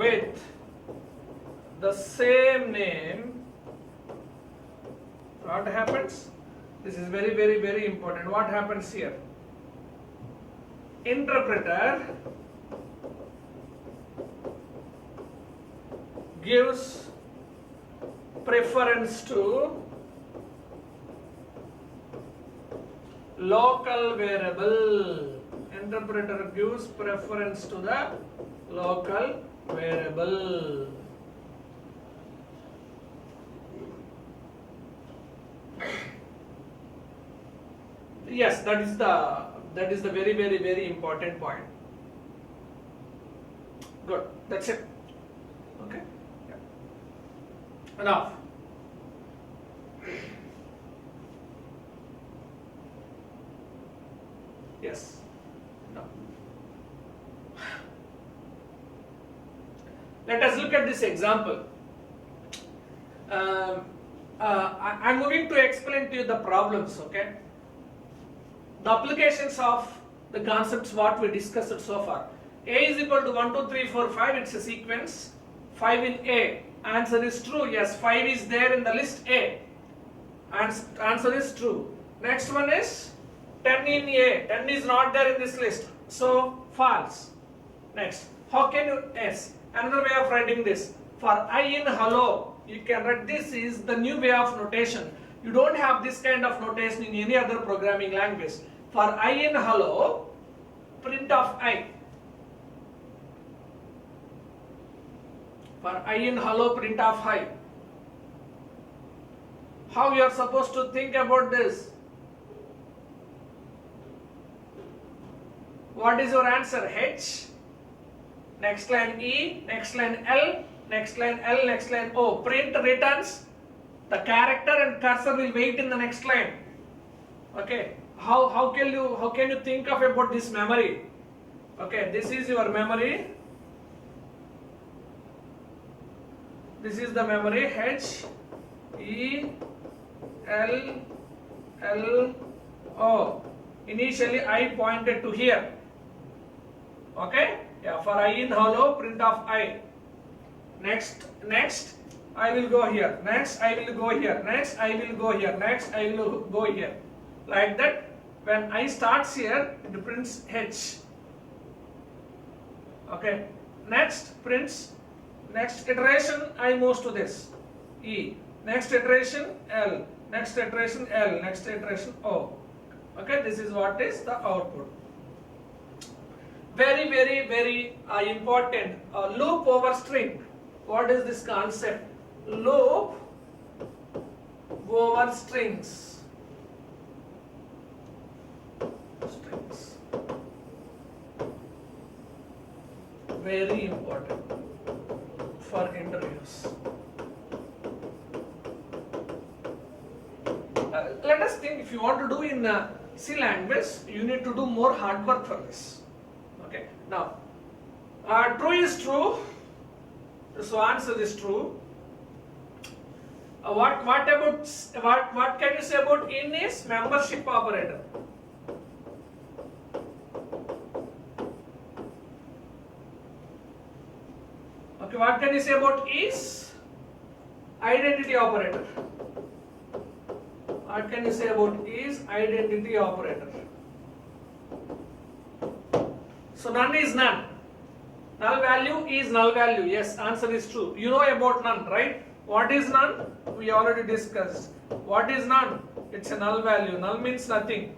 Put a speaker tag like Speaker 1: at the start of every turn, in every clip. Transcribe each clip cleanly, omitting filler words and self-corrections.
Speaker 1: with the same name, what happens? This is very, very, very important. What happens here? Interpreter gives preference to local variable. Interpreter gives preference to the local variable. Yes, that is the very, very, very important point. Good, that's it. Okay. Yeah. Enough. Yes. No. Let us look at this example. I'm moving to explain to you the problems, okay? The applications of the concepts what we discussed so far. A is equal to 1, 2, 3, 4, 5, it's a sequence. 5 in A. Answer is true, yes, 5 is there in the list A. Answer is true. Next one is 10 in A. 10 is not there in this list, so false. Next, how can you, yes, another way of writing this. For I in hello, you can write this is the new way of notation. You don't have this kind of notation in any other programming language. For I in hello, print of I. For I in hello, print of I. How you are supposed to think about this? What is your answer? H. Next line E. Next line L. Next line L. Next line O. Print returns. The character and cursor will wait in the next line. Okay. How can you think of about this memory? Okay. This is your memory. This is the memory. H E L L O. Initially I pointed to here. Okay. Yeah. For I in hello, print of I. Next I will go here. Next I will go here. Next I will go here. Next I will go here. Like that. When I starts here, it prints H. Okay. Next prints. Next iteration I move to this E. Next iteration L. Next iteration L. Next iteration O. Okay. This is what is the output. Very, very, very important. Loop over string. What is this concept? Loop over strings. Very important for interviews. Let us think, if you want to do in C language, you need to do more hard work for this. Okay. Now, true is true. So answer is true. What can you say about in is membership operator? Okay, what can you say about is identity operator? What can you say about is identity operator? So none is none. Null value is null value. Yes, answer is true. You know about none, right? What is none? We already discussed. What is none? It's a null value. Null means nothing.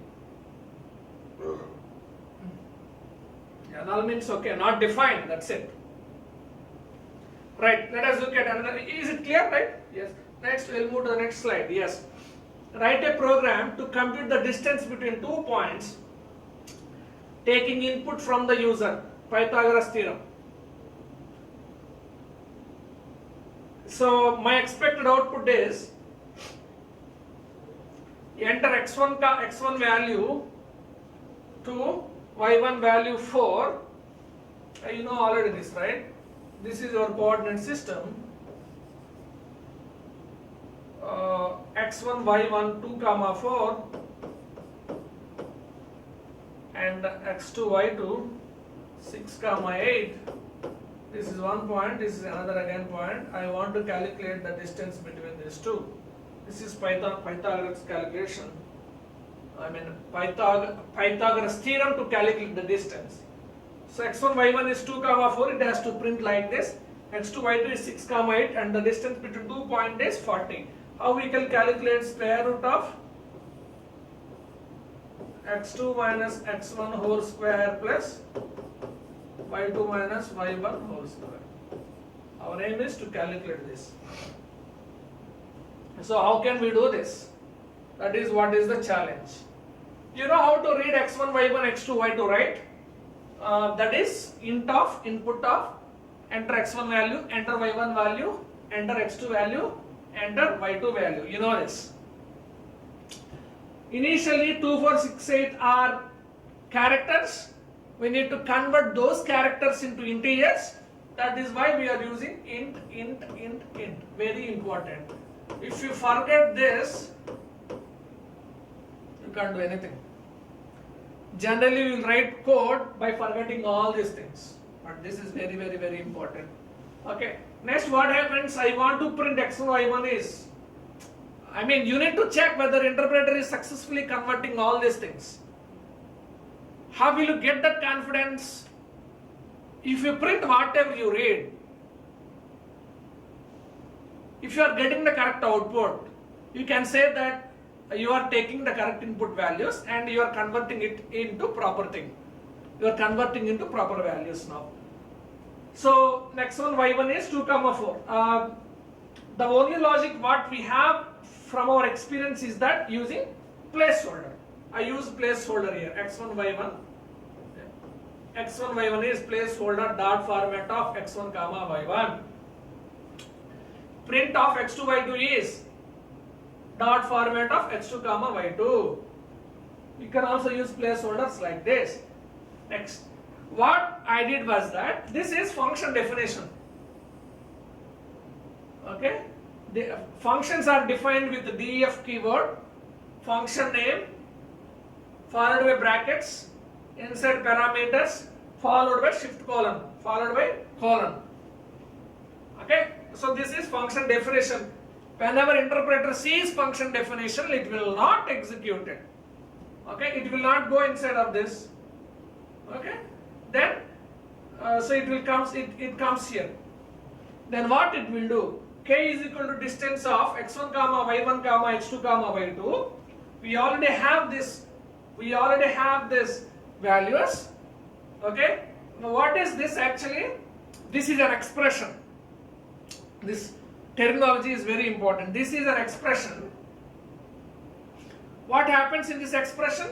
Speaker 1: Yeah, null means okay, not defined. That's it. Right. Let us look at another. Is it clear, right? Yes. Next, we'll move to the next slide. Yes. Write a program to compute the distance between 2 points, taking input from the user. Pythagoras theorem. So my expected output is enter x1 value 2, y1 value 4. You know already this, right? This is your coordinate system. X1, y1, 2, 4 and x2, y2, 6, 8. This is one point, this is another again point. I want to calculate the distance between these two. This is Pythagoras calculation. I mean Pythagoras theorem to calculate the distance. So x1 y1 is 2 comma 4, it has to print like this. x2 y2 is 6 comma 8 and the distance between 2 points is 40. How we can calculate square root of x2 minus x1 whole square plus y2 minus y1 whole square. Our aim is to calculate this. So how can we do this? That is what is the challenge. You know how to read x1 y1 x2 y2, right? That is input of enter x1 value, enter y1 value, enter x2 value, enter y2 value. You know this. Initially 2, 4, 6, 8 are characters. We need to convert those characters into integers. That is why we are using int. Very important. If you forget this, you can't do anything. Generally we will write code by forgetting all these things. But this is very, very, very important. Okay. Next, what happens? I want to print x1, y1 is. I mean, you need to check whether interpreter is successfully converting all these things. How will you get that confidence? If you print whatever you read, if you are getting the correct output, you can say that you are taking the correct input values and you are converting it into proper thing. You are converting into proper values now. So next one y1 is 2 comma 4. The only logic what we have from our experience is that using placeholder. I use placeholder here x1 y1. x1 y1 is placeholder dot format of x1 comma y1. Print of x2 y2 is dot format of x2 comma y2. You can also use placeholders like this. Next, what I did was that this is function definition. Okay, the functions are defined with the def keyword, function name, followed by brackets, inside parameters, followed by shift colon, followed by colon. Okay, so this is function definition. Whenever interpreter sees function definition, it will not execute it. Okay, it will not go inside of this. Okay, then so it comes here. Then what it will do? K is equal to distance of x1 comma y1 comma x2 comma y2. We already have this. We already have this values. Okay. Now what is this actually? This is an expression. This terminology is very important. This is an expression. What happens in this expression?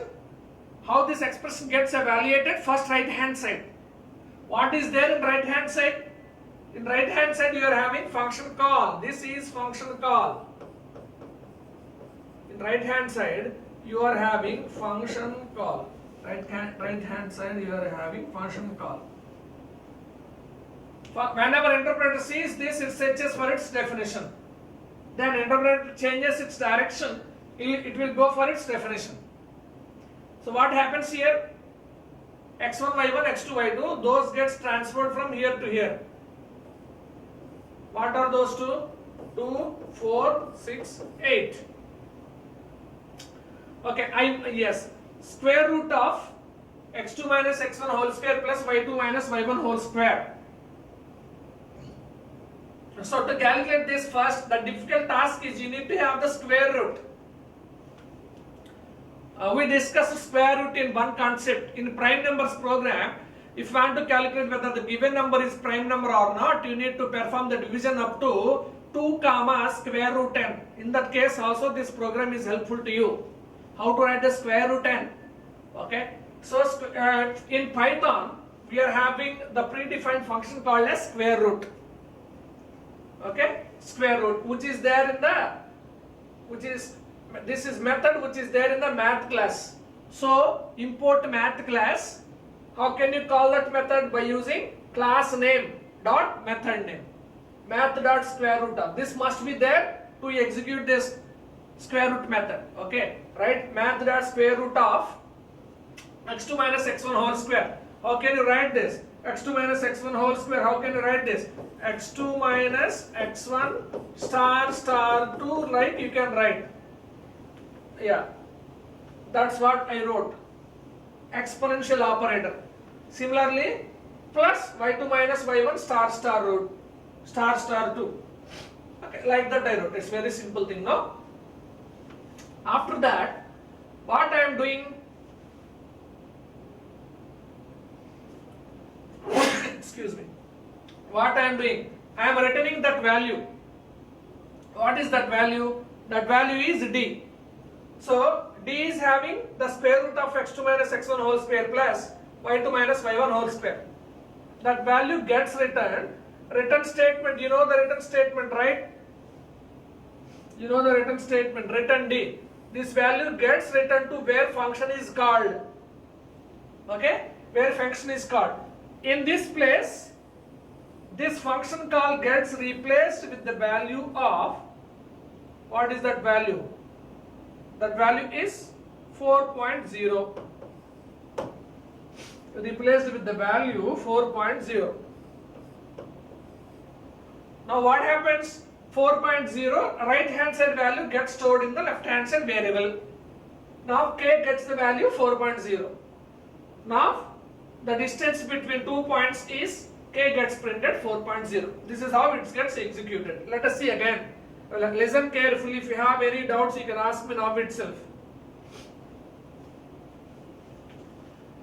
Speaker 1: How this expression gets evaluated? First, right hand side. What is there in right hand side? In right hand side you are having function call. This is function call. In right hand side you are having function call. Right hand side you are having function call. Whenever interpreter sees this, it searches for its definition. Then interpreter changes its direction, it will go for its definition. So what happens here? x1, y1, x2, y2, those gets transferred from here to here. What are those two? 2, 4, 6, 8. Okay, yes. Square root of x2 minus x1 whole square plus y2 minus y1 whole square. So to calculate this first, the difficult task is you need to have the square root. We discussed square root in one concept. In prime numbers program, if you want to calculate whether the given number is prime number or not, you need to perform the division up to 2 comma square root n. In that case also this program is helpful to you. How to write the square root n? Okay. So in Python, we are having the predefined function called as square root. Okay, square root, which is there in the, this is method which is there in the math class. So import math class. How can you call that method? By using class name dot method name. Math dot square root of. This must be there to execute this square root method. Okay, right? Math dot square root of x2 minus x1 whole square. How can you write this? x2 minus x1 whole square. How can you write this? x2 minus x1 star star 2, like you can write. Yeah, that's what I wrote. Exponential operator. Similarly, plus y2 minus y1 star star root star star 2. Okay, like that I wrote. It's very simple thing, no? After that, what I am doing, excuse me, what I am doing, I am returning that value. What is that value? That value is d. So d is having the square root of x2 minus x1 whole square plus y2 minus y1 whole square. That value gets returned. Return statement, you know the return statement, right? You know the return statement, return d. This value gets returned to where function is called. Okay? Where function is called. In this place, this function call gets replaced with the value of, what is that value? That value is 4.0. Replaced with the value 4.0. Now what happens? 4.0, right hand side value gets stored in the left hand side variable. Now k gets the value 4.0. Now the distance between 2 points is k gets printed 4.0. This is how it gets executed. Let us see again. Listen carefully. If you have any doubts, you can ask me now itself.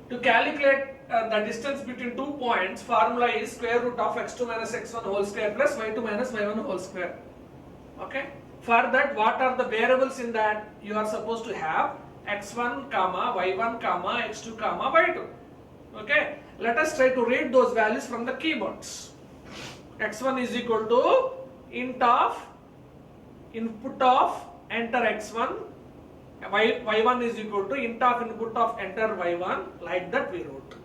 Speaker 1: To calculate the distance between 2 points, formula is square root of x2 minus x1 whole square plus y2 minus y1 whole square. Okay. For that, what are the variables in that? You are supposed to have x1 comma y1 comma x2 comma y2. Okay. Let us try to read those values from the keyboards. x1 is equal to int of input of enter x1. y1 is equal to int of input of enter y1, like that we wrote.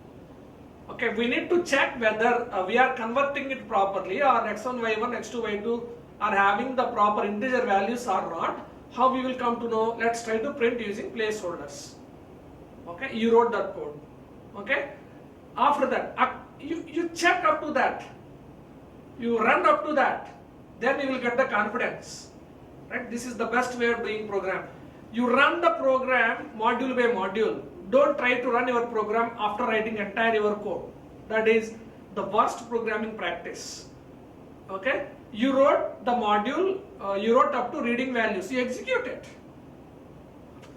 Speaker 1: Okay, we need to check whether we are converting it properly, or x1, y1, x2, y2 are having the proper integer values or not. How we will come to know? Let's try to print using placeholders. Okay, you wrote that code. Okay, after that you check up to that, you run up to that, then you will get the confidence. Right? This is the best way of doing program. You run the program module by module. Don't try to run your program after writing entire your code. That is the worst programming practice. Okay? You wrote the module, you wrote up to reading values, you execute it.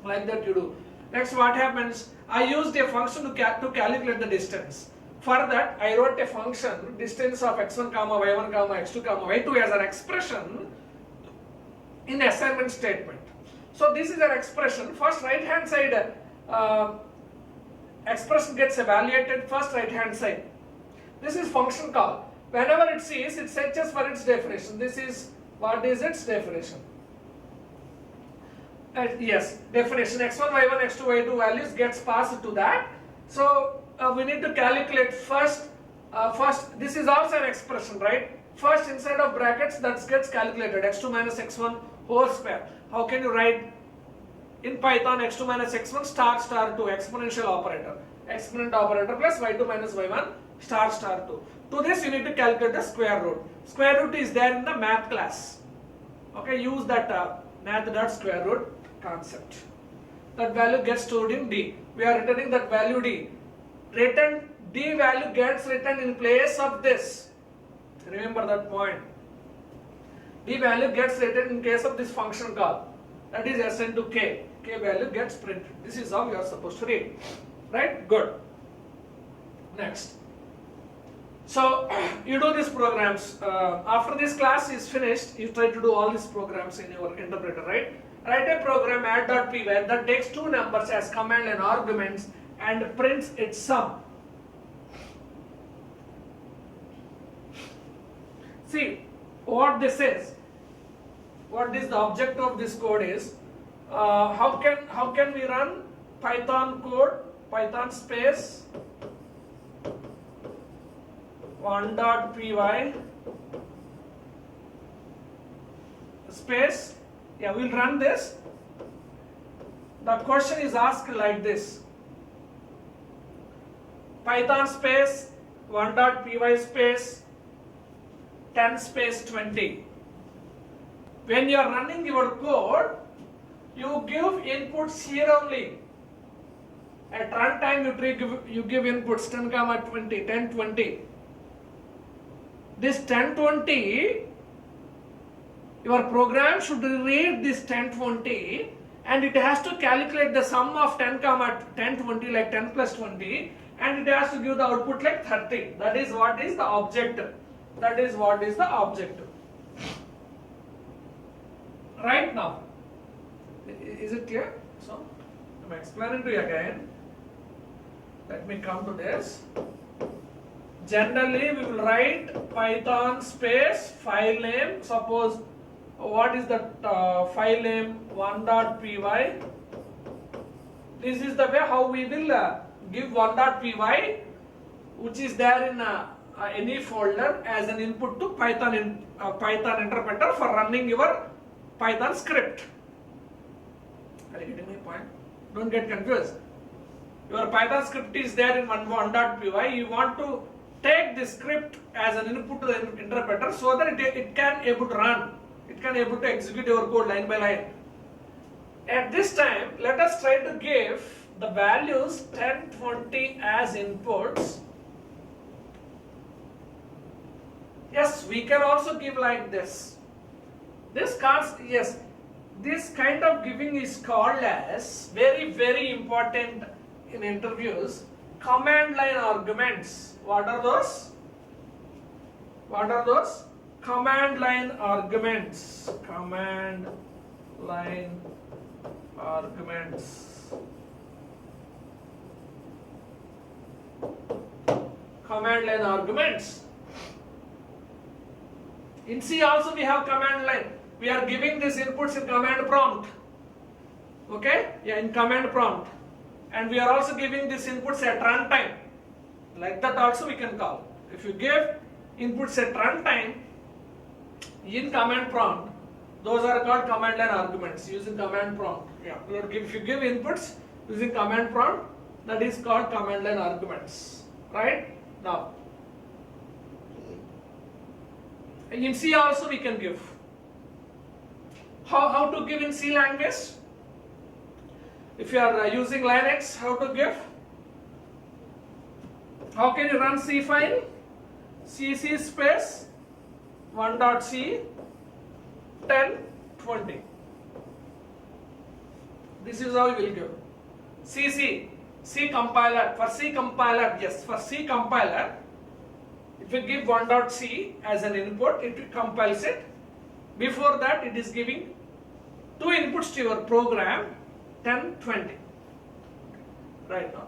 Speaker 1: Like that you do. Next, what happens? I used a function to calculate the distance. For that, I wrote a function, distance of x1 comma y1 comma x2 comma y2 as an expression in assignment statement. So this is an expression. First right hand side expression gets evaluated, first right hand side. This is function call. Whenever it sees, it searches for its definition. This is, what is its definition? Yes, definition x1, y1, x2, y2 values gets passed to that. So we need to calculate first, this is also an expression, right? First inside of brackets that gets calculated, x2 minus x1 whole square. How can you write in Python x2 minus x1 star star 2 exponential operator, exponent operator plus y2 minus y1 star star 2. To this you need to calculate the square root. Square root is there in the math class. Okay, use that math.square root concept. That value gets stored in D. We are returning that value D. Return D value gets written in place of this. Remember that point. D value gets written in case of this function call. That is Sn to K. K value gets printed. This is how you are supposed to read. Right? Good. Next. So you do these programs. After this class is finished, you try to do all these programs in your interpreter, right? Write a program add.py that takes two numbers as command and arguments and prints its sum. See what this is. What is the object of this code is? How can we run Python code? Python space 1.py space. Yeah, we'll run this. The question is asked like this: Python space 1 dot py space 10 space 20. When you are running your code, you give inputs here only. At runtime you give inputs 10 comma 20, 10 20. This 10 20, your program should read this 10 20 and it has to calculate the sum of 10 comma 10 20 like 10 plus 20 and it has to give the output like 30. That is what is the objective. That is what is the objective. Right now, is it clear? So, I'm explaining to you again. Let me come to this. Generally, we will write Python space file name. Suppose, what is that file name? 1.py. This is the way how we will give 1.py, which is there in any folder as an input to Python interpreter for running your Python script. Are you getting my point? Don't get confused. Your Python script is there in 1.py. You want to take this script as an input to the interpreter so that it can able to run. It can able to execute your code line by line. At this time, let us try to give the values 10, 20 as inputs. Yes, we can also give like this. This kind of giving is called as very, very important in interviews. Command line arguments. What are those? What are those? Command line arguments. Command line arguments. Command line arguments. In C also we have command line. We are giving these inputs in command prompt. Okay? Yeah, in command prompt. And we are also giving these inputs at runtime. Like that also we can call. If you give inputs at runtime in command prompt, those are called command line arguments using command prompt. Yeah. If you give inputs using command prompt, that is called command line arguments. Right? Now, in C also we can give. How to give in C language? If you are using Linux, how to give? How can you run C file? cc space 1.c 10 20. This is how you will give. C compiler. For C compiler, yes, for C compiler, if you give 1.c as an input, it compiles it. Before that, it is giving two inputs to your program, 10, 20. Right now.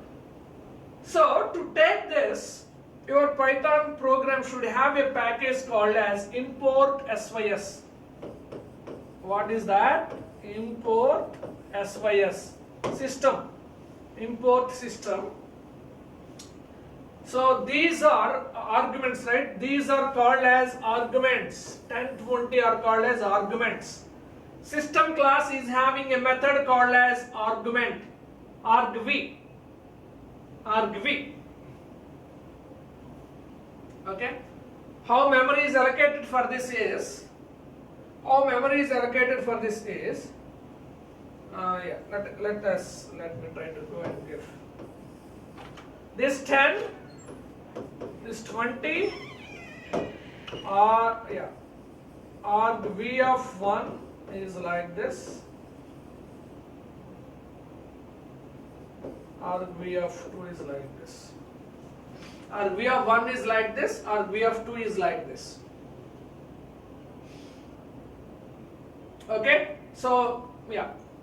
Speaker 1: So, to take this, your Python program should have a package called as import sys. What is that? Import sys. System. Import system. So these are arguments, right? These are called as arguments. 10, 20 are called as arguments. System class is having a method called as argument. Argv. Okay. How memory is allocated for this is? Let me try to go and give. This 10, this 20, argv of 1 is like this. Argv of 2 is like this. Argv of 1 is like this. Argv of 2 is like this. Okay. So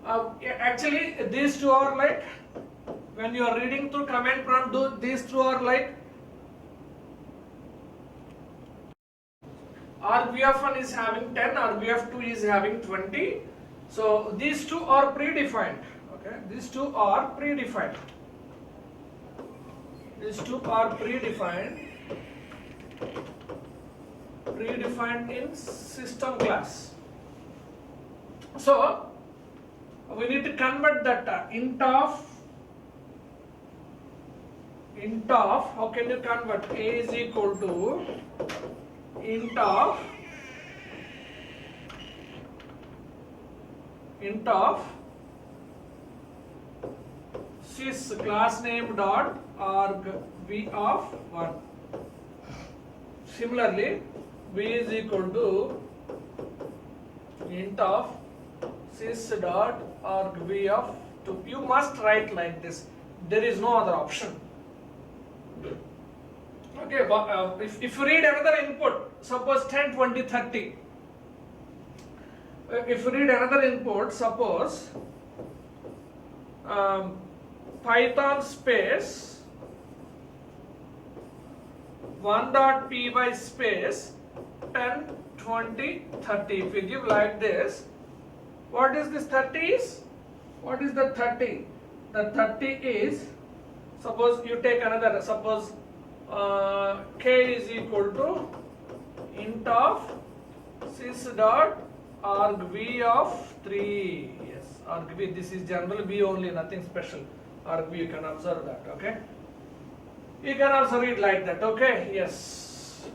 Speaker 1: actually these two are like, when you are reading through command prompt, these two are like argv of 1 is having 10, argv of 2 is having 20. So these two are predefined. Okay, these two are predefined. These two are predefined in system class. So we need to convert that int of int of, how can you convert? A is equal to int of sys class name dot arg v of 1. Similarly, v is equal to int of sys dot arg v of 2. You must write like this. There is no other option. Okay, if you read another input, suppose 10, 20, 30. If you read another input, suppose Python space 1.py space 10, 20, 30. If you give like this, what is this 30 is? What is the 30? The 30 is, suppose you take another, suppose k is equal to int of sys dot arg v of 3. Yes, arg v, this is general v only, nothing special. Arg v, you can observe that, okay? You can also read like that, okay? Yes.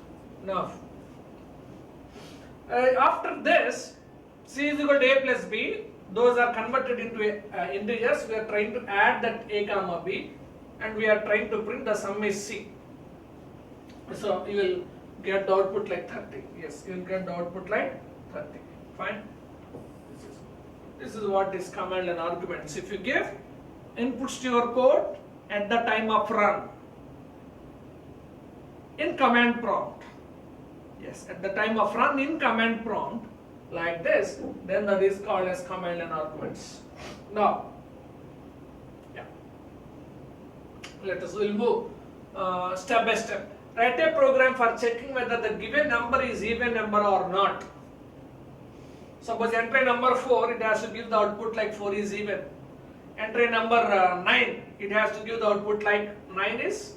Speaker 1: Now, after this, c is equal to a plus b. Those are converted into integers. We are trying to add that a comma b, and we are trying to print the sum is c. So you will get the output like 30. Yes, you will get the output like 30. Fine. This is what is command and arguments. If you give inputs to your code at the time of run in command prompt. Yes, at the time of run in command prompt like this, then that is called as command and arguments. Now, yeah, we'll move step by step. Write a program for checking whether the given number is even number or not. Suppose enter a number 4, it has to give the output like 4 is even. Enter a number 9, it has to give the output like 9 is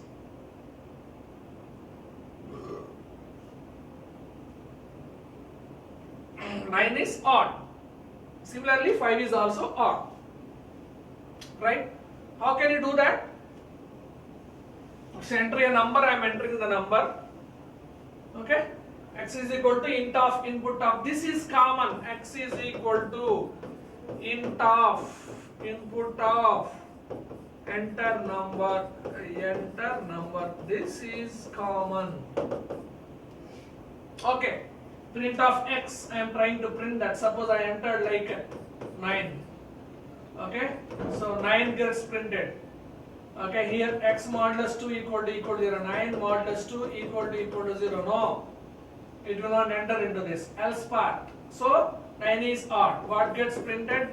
Speaker 1: 9 is odd. Similarly, 5 is also odd. Right? How can you do that? So enter a number, I am entering the number. Okay? X is equal to int of input of, this is common. X is equal to int of input of enter number. This is common. Okay. Print of x, I am trying to print that. Suppose I entered like 9. Okay, so 9 gets printed. Okay, here x modulus 2 equal to 0. 9 modulus 2 equal to 0. No, it will not enter into this else part. So 9 is odd. What gets printed?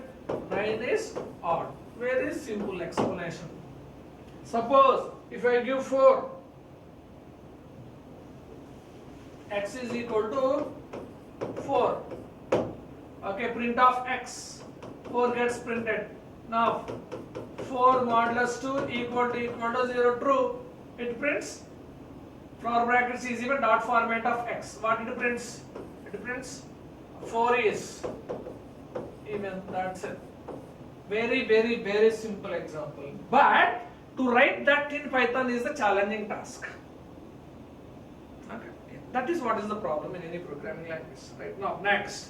Speaker 1: 9 is odd. Very simple explanation. Suppose if I give 4, x is equal to 4. Okay, print of x, 4 gets printed. Now 4 modulus 2 equal to 0, true. It prints flower brackets is even dot format of x. What it prints? It prints 4 is even. That's it. Very simple example. But to write that in Python is a challenging task. Okay, that is what is the problem in any programming language. Right now, next.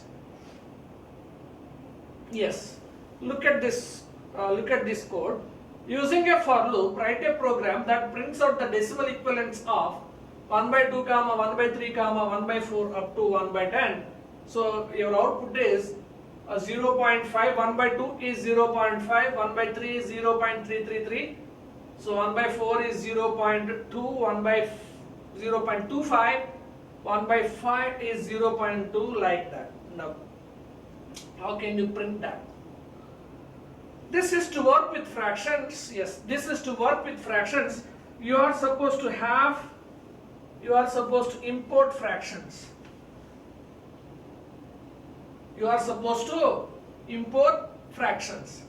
Speaker 1: Yes, look at this. Look at this code. Using a for loop, write a program that prints out the decimal equivalents of 1 by 2, 1 by 3, 1 by 4 up to 1 by 10. So your output is 0.5, 1 by 2 is 0.5, 1 by 3 is 0.333. So 1 by 4 is 0.2, 1 by 0.25, 1 by 5 is 0.2, like that. Now, how can you print that? This is to work with fractions. Yes, this is to work with fractions. You are supposed to import fractions. You are supposed to import fractions.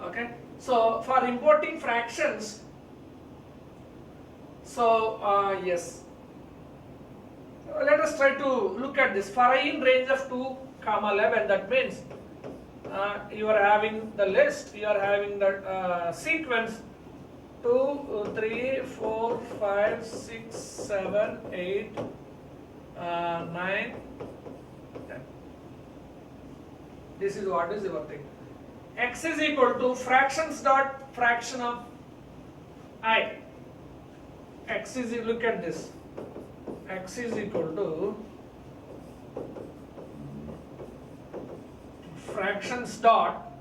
Speaker 1: Okay, so for importing fractions, yes, let us try to look at this. For I in range of 2, 11, that means you are having the list, you are having the sequence 2, 3, 4, 5, 6, 7, 8, 9, 10. This is what is your thing. X is equal to fractions dot fraction of I. X is, look at this. X is equal to fractions dot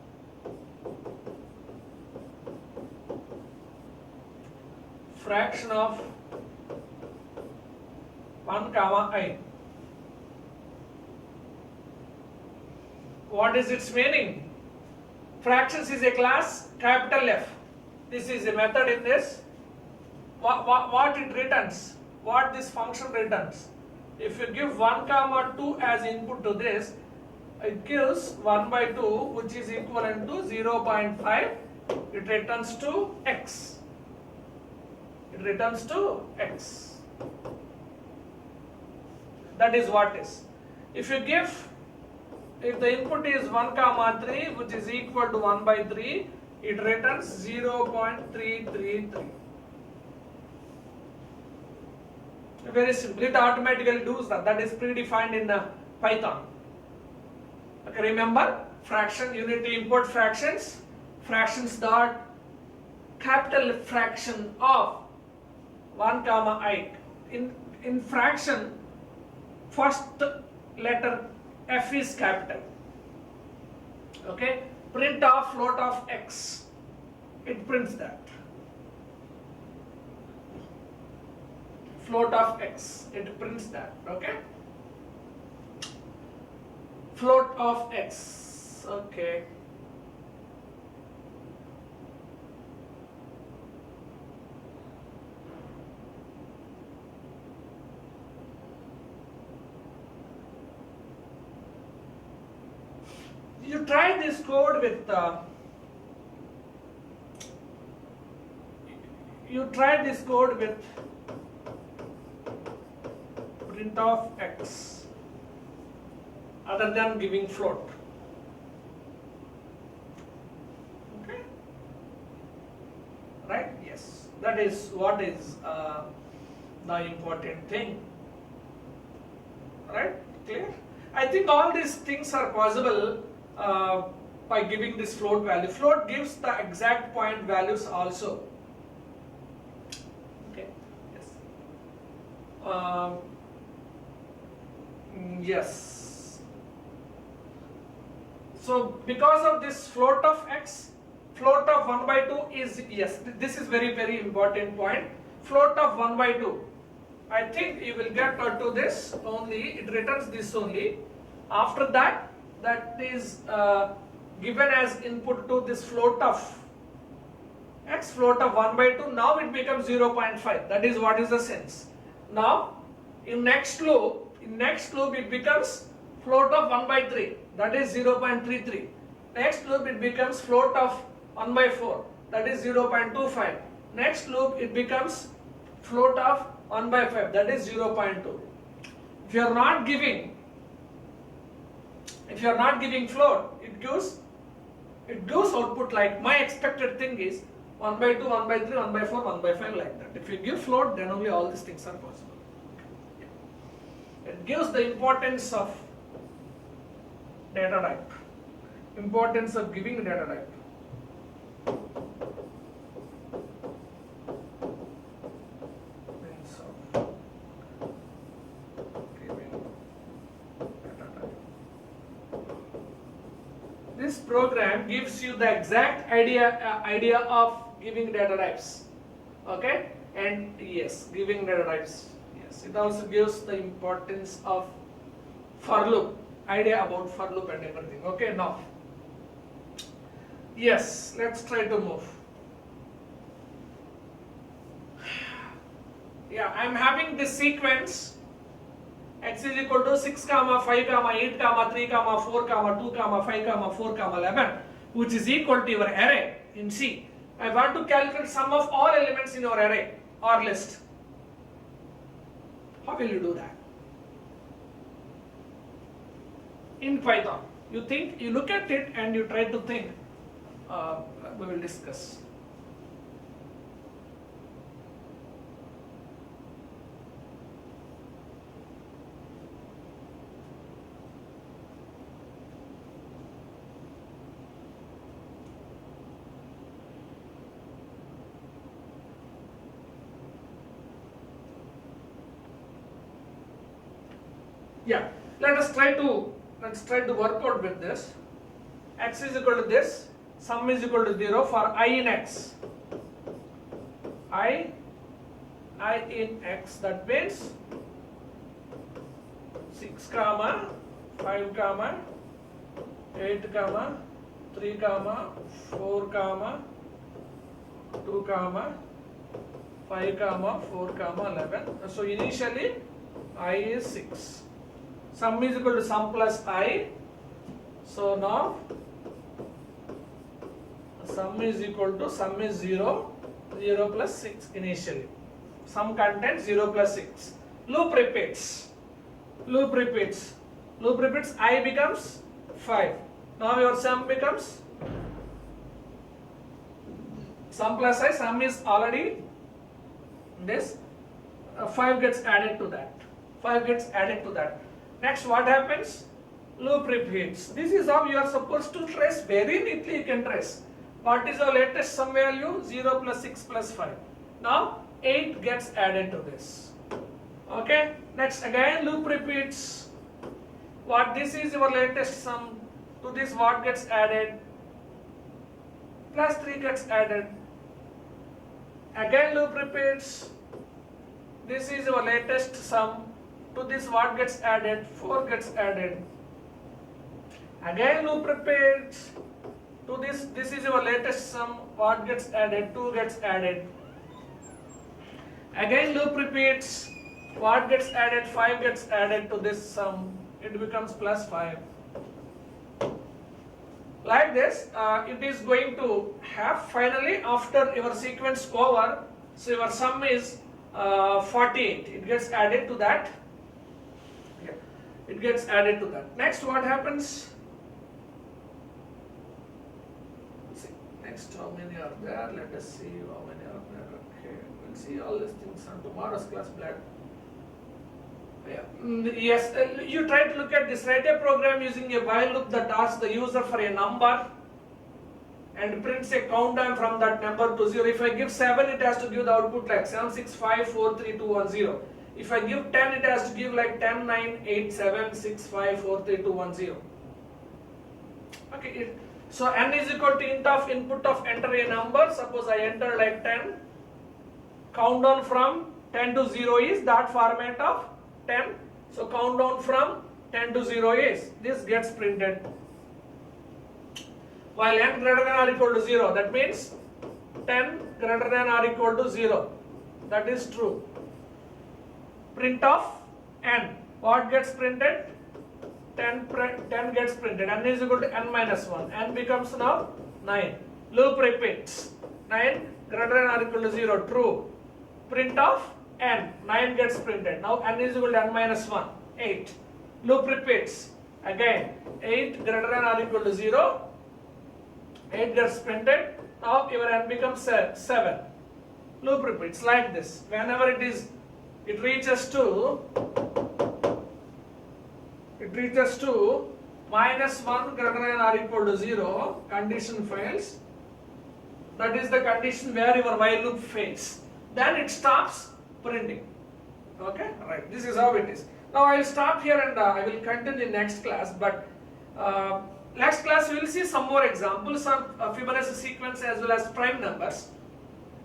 Speaker 1: fraction of 1 comma I. What is its meaning? Fractions is a class capital F. This is a method in this. What it returns? What this function returns? If you give 1 comma 2 as input to this, it gives 1 by 2, which is equivalent to 0.5. It returns to X. It returns to X. That is what is. If the input is 1 comma 3, which is equal to 1 by 3, it returns 0.333. Very simple. It automatically does that. That is predefined in the Python. Okay, remember, fraction, unity import fractions, fractions dot capital fraction of 1 comma I. In fraction, first letter F is capital. Okay, print of float of X. It prints that. Float of X. It prints that. Okay. Float of X. Okay. You try this code with print of X other than giving float. Okay, right? Yes, that is what is the important thing, right? Clear? I think all these things are possible by giving this float value. Float gives the exact point values also. Okay. Yes. Yes. So because of this float of X, float of 1 by 2 is, yes, this is very, very important point. Float of 1 by 2. I think you will get to this only, it returns this only. After that, that is given as input to this float of X, float of 1 by 2. Now it becomes 0.5. That is what is the sense. Now in next loop it becomes float of 1 by 3. That is 0.33. Next loop it becomes float of 1 by 4. That is 0.25. Next loop it becomes float of 1 by 5. That is 0.2. If you are not giving float, it gives output like my expected thing is 1 by 2, 1 by 3, 1 by 4, 1 by 5 like that. If you give float, then only all these things are possible. It gives the importance of data type. Importance of giving data type. This program gives you the exact idea of giving data types. Okay, and yes, giving data types. Yes, it also gives the importance of for loop, idea about for loop and everything. Okay, now yes, let's try to move. Yeah, I'm having this sequence X is equal to 6 comma 5 comma 8 comma 3 comma 4 comma 2 comma 5 comma 4 comma 11, which is equal to your array in C. I want to calculate sum of all elements in your array or list. How will you do that? In Python. You think, you look at it and you try to think. We will discuss. Yeah, let's try to work out with this. X is equal to this, sum is equal to 0 for I in X. I in X, that means 6 comma 5 comma 8 comma 3 comma 4 comma 2 comma 5 comma 4 comma 11. So initially I is 6. Sum is equal to sum plus I. So now sum is equal to sum is 0, 0 plus 6 initially. Sum content 0 plus 6. Loop repeats. Loop repeats. Loop repeats. I becomes 5. Now your sum becomes sum plus I. Sum is already this. 5 gets added to that. 5 gets added to that. Next, what happens? Loop repeats. This is how you are supposed to trace. Very neatly you can trace. What is our latest sum value? 0 plus 6 plus 5. Now 8 gets added to this. Okay. Next, again loop repeats. What this is your latest sum. To this what gets added? Plus 3 gets added. Again loop repeats. This is your latest sum. To this what gets added? 4 gets added. Again loop repeats. To this is your latest sum. What gets added? 2 gets added. Again loop repeats. What gets added? 5 gets added to this sum. It becomes plus 5. Like this, it is going to have finally after your sequence over. So your sum is 48. It gets added to that. It gets added to that. Next, what happens? Let's see. Next, how many are there? Let us see how many are there. Okay, we'll see all these things on tomorrow's class. Blood. Yeah. Yes, you try to look at this. Write a program using a while loop that asks the user for a number and prints a countdown from that number to 0. If I give 7, it has to give the output like 7, 6, 5, 4, 3, 2, 1, 0. If I give 10, it has to give like 10, 9, 8, 7, 6, 5, 4, 3, 2, 1, 0. Okay, so n is equal to int of input of enter a number. Suppose I enter like 10. Countdown from 10 to 0 is that format of 10. So countdown from 10 to 0 is, this gets printed. While n greater than or equal to 0, that means 10 greater than or equal to 0. That is true. Print of n. What gets printed? 10 gets printed. N is equal to n minus 1. N becomes now 9. Loop repeats. 9 greater than or equal to 0. True. Print of n. 9 gets printed. Now n is equal to n minus 1. 8. Loop repeats. Again 8 greater than or equal to 0. 8 gets printed. Now your n becomes 7. Loop repeats like this. Whenever it reaches to minus 1 greater than or equal to 0, condition fails. That is the condition where your while loop fails. Then it stops printing. Okay, right. This is how it is. Now I will stop here and I will continue in next class. But next class we will see some more examples on Fibonacci sequence as well as prime numbers.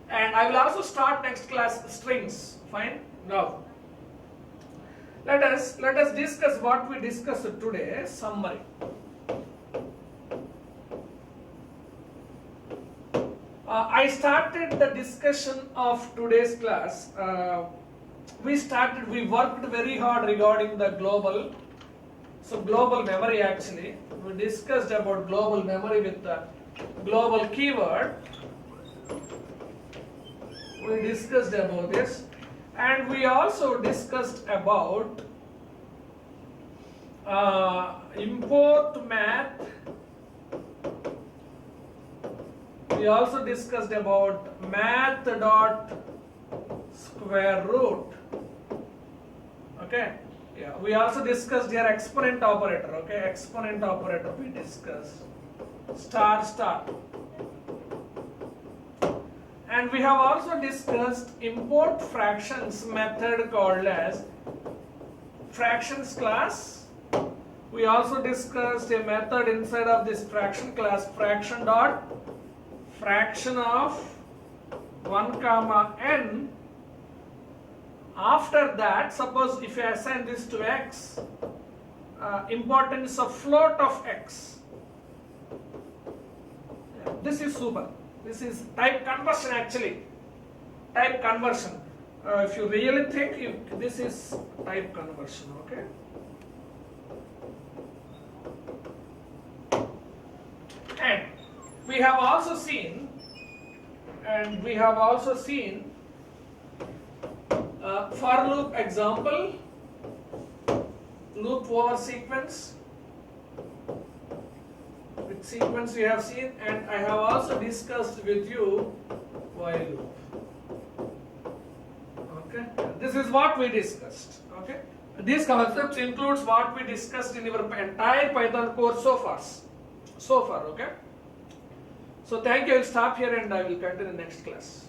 Speaker 1: And I will also start next class strings. Fine. Now, let us discuss what we discussed today. Summary. I started the discussion of today's class. We worked very hard regarding the global memory actually. We discussed about global memory with the global keyword. We discussed about this. And we also discussed about import math. We also discussed about math dot square root. Okay. Yeah. We also discussed here exponent operator. Okay. Exponent operator we discussed. Star star. And we have also discussed import fractions method called as fractions class. We also discussed a method inside of this fraction class, fraction dot fraction of 1 comma n. After that, suppose if I assign this to x, importance of float of x. This is super. This is type conversion actually. Type conversion. If you really think, this is type conversion. Okay. And we have also seen, for loop example, loop over sequence. With sequence we have seen, and I have also discussed with you while loop. Okay, this is what we discussed. Okay, these concepts includes what we discussed in your entire Python course so far. Okay, so thank you. I will stop here and I will continue next class.